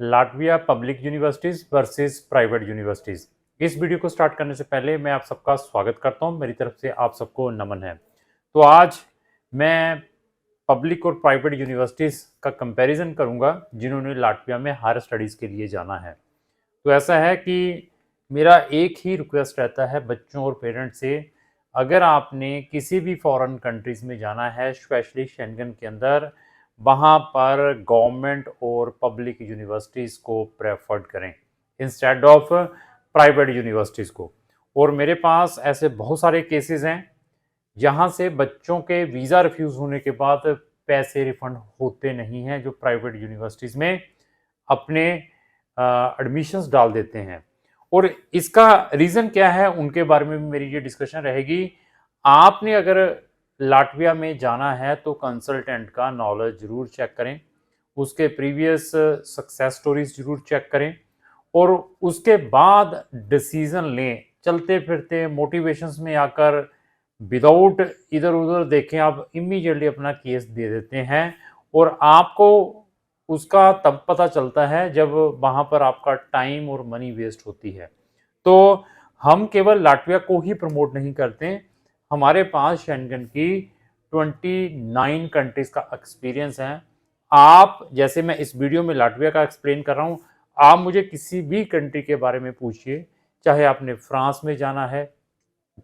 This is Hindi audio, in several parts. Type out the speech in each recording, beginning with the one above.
Latvia public universities versus private universities. इस वीडियो को स्टार्ट करने से पहले मैं आप सबका स्वागत करता हूं। मेरी तरफ से आप सबको नमन है। तो आज मैं पब्लिक और प्राइवेट यूनिवर्सिटीज़ का कंपैरिजन करूंगा जिन्होंने लाटविया में हायर स्टडीज़ के लिए जाना है। तो ऐसा है कि मेरा एक ही रिक्वेस्ट रहता है बच्चों और पेरेंट्स से, अगर आपने किसी भी फॉरेन कंट्रीज़ में जाना है, स्पेशली शेंगन के अंदर, वहाँ पर गवर्नमेंट और पब्लिक यूनिवर्सिटीज़ को प्रेफर्ड करें इंस्टेड ऑफ प्राइवेट यूनिवर्सिटीज़ को। और मेरे पास ऐसे बहुत सारे केसेस हैं जहाँ से बच्चों के वीज़ा रिफ्यूज़ होने के बाद पैसे रिफंड होते नहीं हैं, जो प्राइवेट यूनिवर्सिटीज़ में अपने एडमिशन्स डाल देते हैं। और इसका रीज़न क्या है, उनके बारे में भी मेरी ये डिस्कशन रहेगी। आपने अगर लाटविया में जाना है तो कंसल्टेंट का नॉलेज ज़रूर चेक करें, उसके प्रीवियस सक्सेस स्टोरीज ज़रूर चेक करें और उसके बाद डिसीज़न लें। चलते फिरते मोटिवेशंस में आकर विदाउट इधर उधर देखें आप इमीडिएटली अपना केस दे देते हैं, और आपको उसका तब पता चलता है जब वहाँ पर आपका टाइम और मनी वेस्ट होती है। तो हम केवल लाटविया को ही प्रमोट नहीं करते, हमारे पास शेंगन की 29 कंट्रीज का एक्सपीरियंस है। आप जैसे मैं इस वीडियो में लाटविया का एक्सप्लेन कर रहा हूँ, आप मुझे किसी भी कंट्री के बारे में पूछिए, चाहे आपने फ्रांस में जाना है,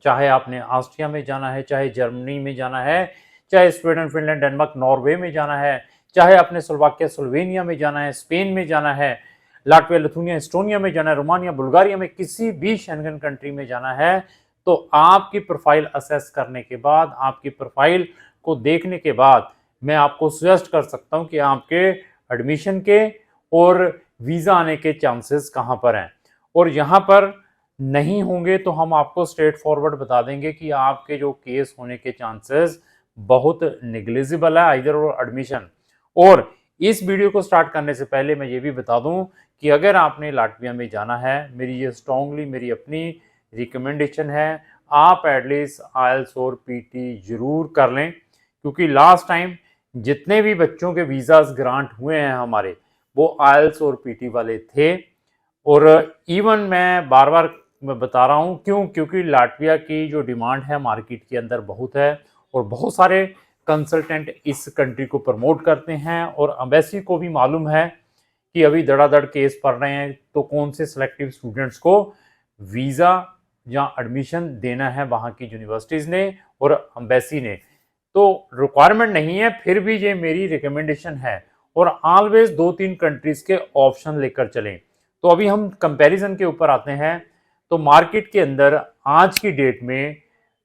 चाहे आपने ऑस्ट्रिया में जाना है, चाहे जर्मनी में जाना है, चाहे स्वीडन, फिनलैंड, डेनमार्क, नॉर्वे में जाना है, चाहे आपने स्लोवाकिया, स्लोवेनिया में जाना है, स्पेन में जाना है, लाटविया, लिथुनिया, एस्टोनिया में जाना है, रोमानिया, बुल्गारिया में, किसी भी शेंगन कंट्री में जाना है, तो आपकी प्रोफाइल असेस करने के बाद, आपकी प्रोफाइल को देखने के बाद मैं आपको सजेस्ट कर सकता हूं कि आपके एडमिशन के और वीज़ा आने के चांसेस कहां पर हैं। और यहां पर नहीं होंगे तो हम आपको स्ट्रेट फॉरवर्ड बता देंगे कि आपके जो केस होने के चांसेस बहुत निग्लिजिबल है आइदर और एडमिशन। और इस वीडियो को स्टार्ट करने से पहले मैं ये भी बता दूं कि अगर आपने लाटविया में जाना है, मेरी ये स्ट्रांगली मेरी अपनी रिकमेंडेशन है, आप एटलीस्ट आइल्स और पीटी जरूर कर लें, क्योंकि लास्ट टाइम जितने भी बच्चों के वीज़ाज ग्रांट हुए हैं हमारे, वो आइल्स और पीटी वाले थे। और इवन मैं बार बार बता रहा हूँ क्यों, क्योंकि लाटविया की जो डिमांड है मार्केट के अंदर बहुत है, और बहुत सारे कंसल्टेंट इस कंट्री को प्रमोट करते हैं, और एम्बेसी को भी मालूम है कि अभी धड़ाधड़ केस पढ़ रहे हैं, तो कौन से सिलेक्टिव स्टूडेंट्स को वीज़ा या एडमिशन देना है वहाँ की यूनिवर्सिटीज़ ने और एम्बेसी ने। तो रिक्वायरमेंट नहीं है, फिर भी ये मेरी रिकमेंडेशन है, और ऑलवेज 2-3 कंट्रीज के ऑप्शन लेकर चलें। तो अभी हम कंपैरिजन के ऊपर आते हैं। तो मार्केट के अंदर आज की डेट में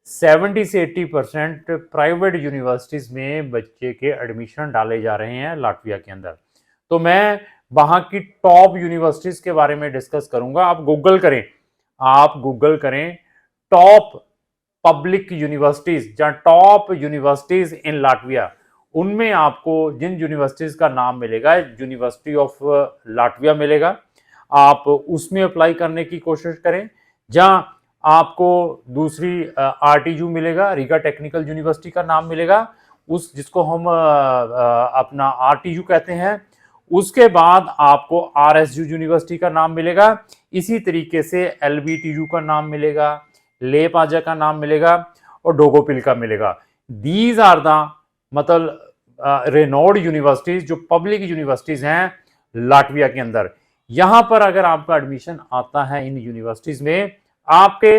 70 से 80% प्राइवेट यूनिवर्सिटीज़ में बच्चे के एडमिशन डाले जा रहे हैं लाटविया के अंदर। तो मैं वहाँ की टॉप यूनिवर्सिटीज़ के बारे में डिस्कस करूंगा। आप गूगल करें टॉप पब्लिक यूनिवर्सिटीज़ या टॉप यूनिवर्सिटीज़ इन लाटविया, उनमें आपको जिन यूनिवर्सिटीज़ का नाम मिलेगा, यूनिवर्सिटी ऑफ लाटविया मिलेगा। आप उसमें अप्लाई करने की कोशिश करें। जहां आपको दूसरी आरटीयू मिलेगा, रीगा टेक्निकल यूनिवर्सिटी का नाम मिलेगा, उस जिसको हम अपना आरटीयू कहते हैं। उसके बाद आपको आरएसयू यूनिवर्सिटी का नाम मिलेगा। इसी तरीके से एलबीटीयू का नाम मिलेगा, लेपाजा का नाम मिलेगा और डोगोपिल का मिलेगा। दीज आर द मतलब रेनोड यूनिवर्सिटीज जो पब्लिक यूनिवर्सिटीज हैं लाटविया के अंदर। यहां पर अगर आपका एडमिशन आता है इन यूनिवर्सिटीज में, आपके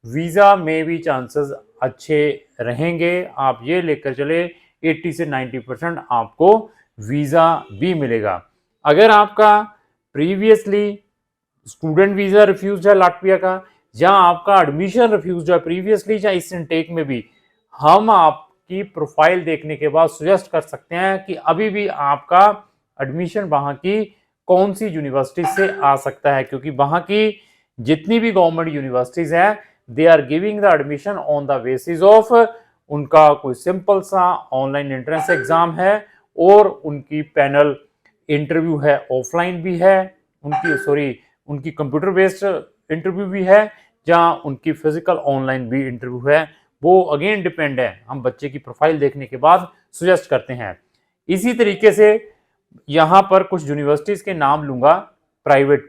वीजा में भी चांसेस अच्छे रहेंगे। आप ये लेकर चले 80 से 90% आपको वीजा भी मिलेगा। अगर आपका प्रीवियसली स्टूडेंट वीजा रिफ्यूज है लाटविया का, या आपका एडमिशन रिफ्यूज है प्रीवियसली या इस इनटेक में भी, हम आपकी प्रोफाइल देखने के बाद सजेस्ट कर सकते हैं कि अभी भी आपका एडमिशन वहां की कौन सी यूनिवर्सिटी से आ सकता है, क्योंकि वहां की जितनी भी गवर्नमेंट यूनिवर्सिटीज है, they are giving the admission on the basis of उनका कोई सिंपल सा ऑनलाइन एंट्रेंस एग्जाम है, और उनकी पैनल इंटरव्यू है, ऑफलाइन भी है, उनकी कंप्यूटर बेस्ड इंटरव्यू भी है, जहां उनकी फिजिकल ऑनलाइन भी इंटरव्यू है। वो अगेन डिपेंड है, हम बच्चे की प्रोफाइल देखने के बाद सजेस्ट करते हैं। इसी तरीके से यहां पर कुछ यूनिवर्सिटीज के नाम लूंगा प्राइवेट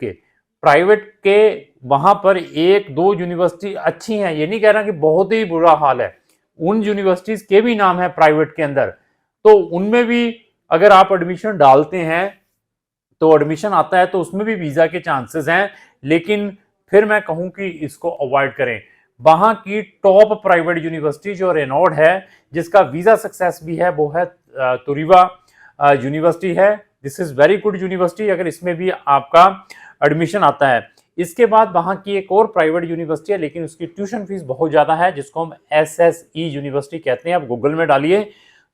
के वहां पर एक दो यूनिवर्सिटी अच्छी हैं, ये नहीं कह रहा कि बहुत ही बुरा हाल है, उन यूनिवर्सिटीज के भी नाम है प्राइवेट के अंदर, तो उनमें भी अगर आप एडमिशन डालते हैं तो एडमिशन आता है तो उसमें भी वीजा के चांसेस हैं, लेकिन फिर मैं कहूं कि इसको अवॉइड करें। वहां की टॉप प्राइवेट यूनिवर्सिटी जो रेनॉल्ड है, जिसका वीजा सक्सेस भी है, वो है तुरीवा यूनिवर्सिटी है। This is very good university, अगर इसमें भी आपका एडमिशन आता है। इसके बाद वहां की एक और प्राइवेट यूनिवर्सिटी है, लेकिन उसकी ट्यूशन फीस बहुत ज्यादा है, जिसको हम SSE यूनिवर्सिटी कहते हैं। आप गूगल में डालिए,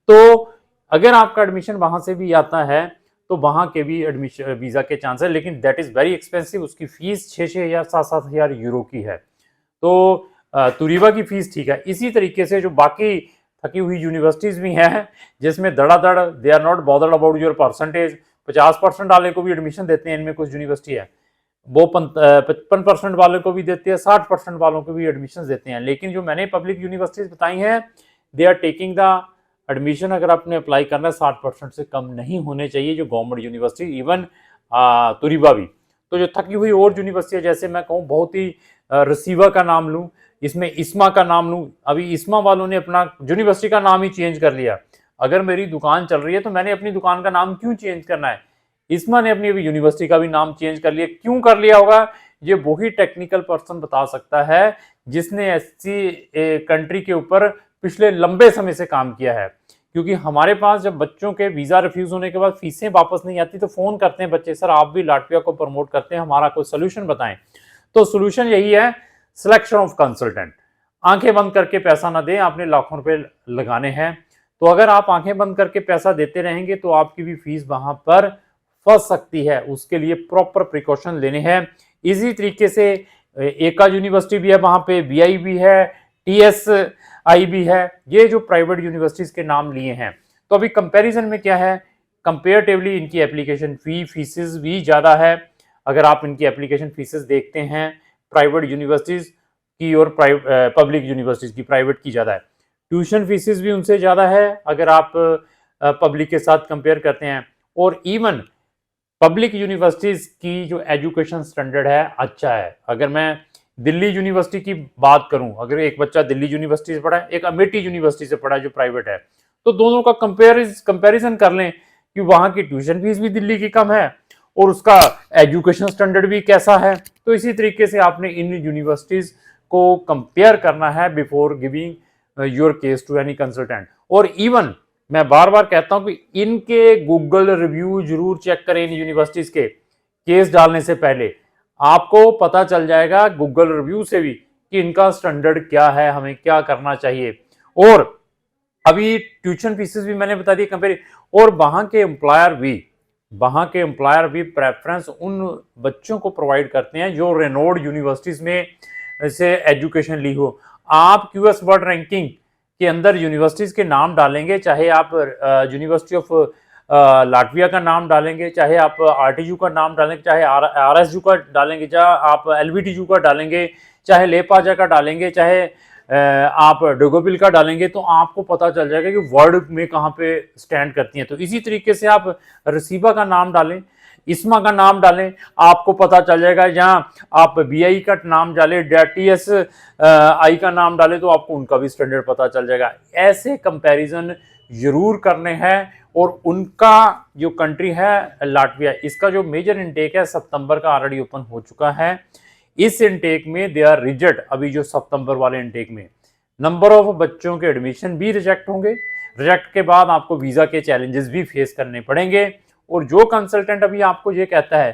तो अगर आपका एडमिशन वहां से भी आता है तो वहां के भी एडमिशन वीजा के चांस है, लेकिन दैट इज वेरी एक्सपेंसिव। उसकी फीस 6,000 7,000 यूरो की है। तो तुरीवा की फीस ठीक है। इसी तरीके से जो बाकी थकी हुई यूनिवर्सिटीज भी हैं, जिसमें धड़ाधड़ they are not bothered about your percentage, 50% वाले को भी एडमिशन देते हैं। इनमें कुछ यूनिवर्सिटी है वो 55% वाले को भी देते हैं, 60% वालों को भी एडमिशन देते हैं। लेकिन जो मैंने पब्लिक यूनिवर्सिटीज बताई हैं, they are taking the admission, अगर आपने अप्लाई करना है 60% से कम नहीं होने चाहिए, जो गवर्नमेंट यूनिवर्सिटी, इवन तुरीवा भी। तो जो थकी हुई और यूनिवर्सिटी है, जैसे मैं कहूँ बहुत ही रसीवा का नाम लूँ, इसमें इस्मा का नाम लूँ, अभी इस्मा वालों ने अपना यूनिवर्सिटी का नाम ही चेंज कर लिया। अगर मेरी दुकान चल रही है तो मैंने अपनी दुकान का नाम क्यों चेंज करना है? इस्मा ने अपनी यूनिवर्सिटी का भी नाम चेंज कर लिया, क्यों कर लिया होगा? ये वही टेक्निकल पर्सन बता सकता है जिसने ऐसी कंट्री के ऊपर पिछले लंबे समय से काम किया है। क्योंकि हमारे पास जब बच्चों के वीजा रिफ्यूज होने के बाद फीसें वापस नहीं आती तो फोन करते हैं बच्चे, सर आप भी लाटविया को प्रमोट करते हैं, हमारा कोई सोल्यूशन बताएं। तो सोल्यूशन यही है, सिलेक्शन ऑफ कंसल्टेंट। आंखें बंद करके पैसा ना दें, आपने लाखों रुपए लगाने हैं। तो अगर आप आंखें बंद करके पैसा देते रहेंगे तो आपकी भी फीस वहां पर फंस सकती है। उसके लिए प्रॉपर प्रिकॉशन लेने हैं। इसी तरीके से एका यूनिवर्सिटी भी है, वहां पे BI भी है, TSI भी है। ये जो प्राइवेट यूनिवर्सिटीज के नाम लिए हैं, तो अभी कंपैरिजन में क्या है, कंपेरेटिवली इनकी एप्लीकेशन फीसेस भी ज्यादा है। अगर आप इनकी एप्लीकेशन फीसेस देखते हैं प्राइवेट यूनिवर्सिटीज की और पब्लिक यूनिवर्सिटीज की, प्राइवेट की ज्यादा है। ट्यूशन फीसेस भी उनसे ज्यादा है अगर आप पब्लिक के साथ कंपेयर करते हैं। और इवन पब्लिक यूनिवर्सिटीज की जो एजुकेशन स्टैंडर्ड है अच्छा है। अगर मैं दिल्ली यूनिवर्सिटी की बात करूं, अगर एक बच्चा दिल्ली यूनिवर्सिटी से पढ़ा है, एक अमेठी यूनिवर्सिटी से पढ़ा है जो प्राइवेट है, तो दोनों का कंपैरिजन कर लें कि वहां की ट्यूशन फीस भी दिल्ली की कम है और उसका एजुकेशन स्टैंडर्ड भी कैसा है। तो इसी तरीके से आपने इन यूनिवर्सिटीज को कंपेयर करना है before giving your case to any consultant. और इवन मैं बार बार कहता हूं कि इनके गूगल रिव्यू जरूर चेक करें। इन यूनिवर्सिटीज के केस डालने से पहले आपको पता चल जाएगा गूगल रिव्यू से भी कि इनका स्टैंडर्ड क्या है, हमें क्या करना चाहिए। और अभी ट्यूशन फीसेस भी मैंने बता दी कंपेयर। और वहां के एम्प्लॉयर भी प्रेफरेंस उन बच्चों को प्रोवाइड करते हैं जो रेनोड यूनिवर्सिटीज में से एजुकेशन ली हो। आप QS वर्ल्ड रैंकिंग के अंदर यूनिवर्सिटीज के नाम डालेंगे, चाहे आप यूनिवर्सिटी ऑफ लाटविया का नाम डालेंगे, चाहे आप RTU का नाम डालेंगे, चाहे RSU का डालेंगे, चाहे आप LVTU का डालेंगे, चाहे लेपाजा का डालेंगे, चाहे आप डोगोबिल का डालेंगे, तो आपको पता चल जाएगा कि वर्ल्ड में कहाँ पे स्टैंड करती हैं। तो इसी तरीके से आप रसीबा का नाम डालें, इस्मा का नाम डालें, आपको पता चल जाएगा। जहाँ आप BI का नाम डालें, TSI का नाम डालें, तो आपको उनका भी स्टैंडर्ड पता चल जाएगा। ऐसे कंपैरिजन जरूर करने हैं। और उनका जो कंट्री है लाटविया, इसका जो मेजर इनटेक है सितंबर का ऑलरेडी ओपन हो चुका है। इस इनटेक में दे आर रिजेक्ट, अभी जो सितंबर वाले इनटेक में नंबर ऑफ बच्चों के एडमिशन भी रिजेक्ट होंगे। रिजेक्ट के बाद आपको वीजा के चैलेंजेस भी फेस करने पड़ेंगे। और जो कंसल्टेंट अभी आपको ये कहता है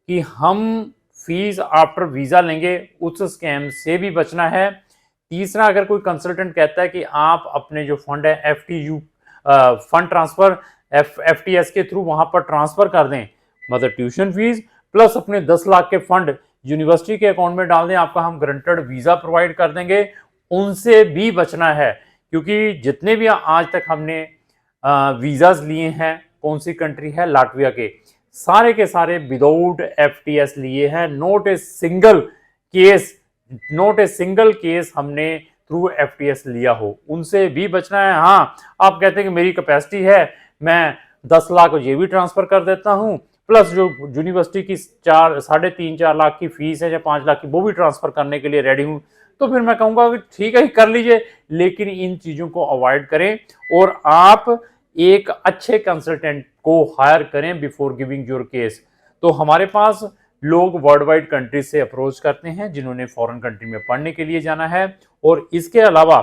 कि हम फीस आफ्टर वीजा लेंगे, उस स्कैम से भी बचना है। तीसरा, अगर कोई कंसल्टेंट कहता है कि आप अपने जो फंड है FTU फंड ट्रांसफर FTS के थ्रू वहां पर ट्रांसफर कर दें, मतलब ट्यूशन फीस प्लस अपने 10 लाख के फंड यूनिवर्सिटी के अकाउंट में डाल दें, आपका हम गारंटेड वीजा प्रोवाइड कर देंगे, उनसे भी बचना है। क्योंकि जितने भी आज तक हमने वीजाज लिए हैं, कौन सी कंट्री है, लाटविया के सारे विदाउट FTS लिए हैं। नॉट ए सिंगल केस हमने थ्रू FTS लिया हो, उनसे भी बचना है। हाँ, आप कहते हैं कि मेरी कैपेसिटी है, मैं 10 लाख ये भी ट्रांसफर कर देता हूँ, प्लस जो यूनिवर्सिटी की 3.5-4 लाख की फीस है या 5 लाख की वो भी ट्रांसफर करने के लिए रेडी हूँ, तो फिर मैं कहूँगा कि ठीक है कर लीजिए, लेकिन इन चीज़ों को अवॉइड करें और आप एक अच्छे कंसल्टेंट को हायर करें बिफोर गिविंग योर केस। तो हमारे पास लोग वर्ल्ड वाइड कंट्रीज से अप्रोच करते हैं जिन्होंने फॉरेन कंट्री में पढ़ने के लिए जाना है, और इसके अलावा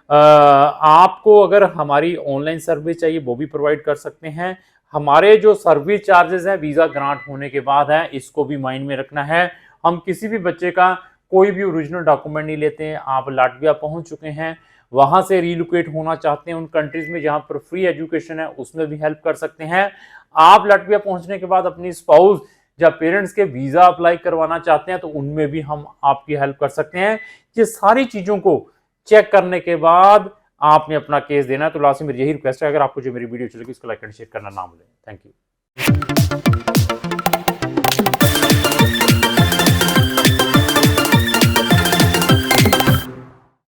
आपको अगर हमारी ऑनलाइन सर्विस चाहिए वो भी प्रोवाइड कर सकते हैं। हमारे जो सर्विस चार्जेस हैं वीज़ा ग्रांट होने के बाद है, इसको भी माइंड में रखना है। हम किसी भी बच्चे का कोई भी ओरिजिनल डॉक्यूमेंट नहीं लेते हैं। आप लाटविया पहुंच चुके हैं, वहां से रिलोकेट होना चाहते हैं उन कंट्रीज में जहां पर फ्री एजुकेशन है, उसमें भी हेल्प कर सकते हैं। आप लाटविया पहुंचने के बाद अपनी स्पाउस या पेरेंट्स के वीज़ा अप्लाई करवाना चाहते हैं तो उनमें भी हम आपकी हेल्प कर सकते हैं। ये सारी चीज़ों को चेक करने के बाद आपने अपना केस देना है। तो लास्ट में मेरी यही रिक्वेस्ट है, अगर आपको जो मेरी वीडियो चलेगी उसको लाइक एंड शेयर करना ना भूलें। Thank you.